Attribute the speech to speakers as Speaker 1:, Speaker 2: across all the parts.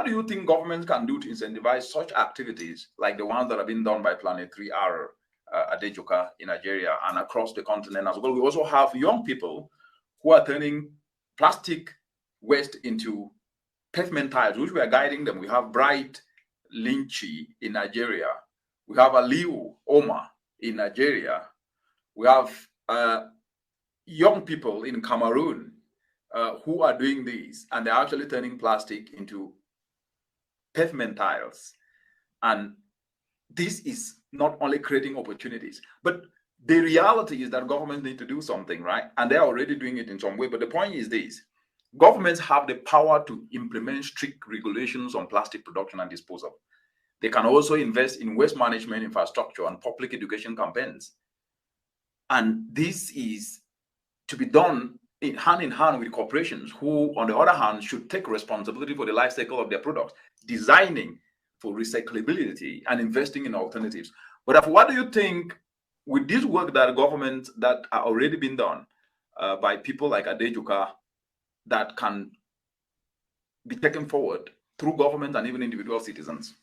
Speaker 1: what do you think governments can do to incentivize such activities like the ones that have been done by Planet 3R, Adejoka in Nigeria and across the continent as well? We also have young people who are turning plastic waste into pavement tiles, which we are guiding them. We have Bright Lynchi in Nigeria. We have Aliu Oma in Nigeria. We have young people in Cameroon who are doing this, and they're actually turning plastic into pavement tiles. And this is not only creating opportunities, but the reality is that governments need to do something, right? And they're already doing it in some way. But the point is this: governments have the power to implement strict regulations on plastic production and disposal. They can also invest in waste management infrastructure and public education campaigns. And this is to be done in hand with corporations who, on the other hand, should take responsibility for the life cycle of their products, designing for recyclability and investing in alternatives. But what do you think with this work that governments that are already being done by people like Adejuka that can be taken forward through government and even individual citizens?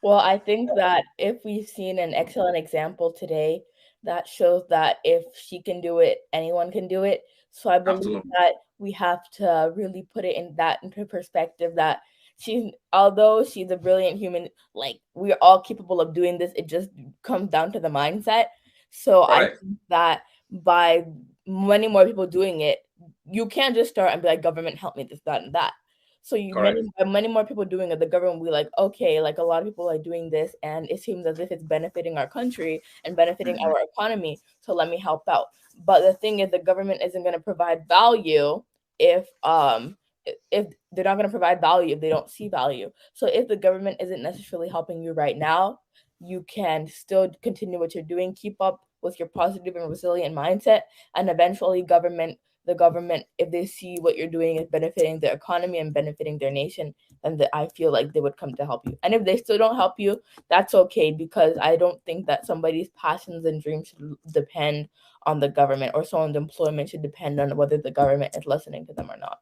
Speaker 2: Well, I think that if we've seen an excellent example today, that shows that if she can do it, anyone can do it. So I believe
Speaker 1: Absolutely.
Speaker 2: that we have to really put it into perspective that although she's a brilliant human, like, we're all capable of doing this. It just comes down to the mindset. So I think that by many more people doing it, you can't just start and be like, government, help me, this, that, and that. So many more people doing it, the government will be like, okay, like a lot of people are doing this, and it seems as if it's benefiting our country and benefiting our economy. So let me help out. But the thing is, the government isn't going to provide value if they're not going to provide value if they don't see value. So if the government isn't necessarily helping you right now, you can still continue what you're doing, keep up with your positive and resilient mindset, and eventually the government, if they see what you're doing is benefiting their economy and benefiting their nation, then I feel like they would come to help you. And if they still don't help you, that's okay, because I don't think that somebody's passions and dreams should depend on the government, or someone's employment should depend on whether the government is listening to them or not.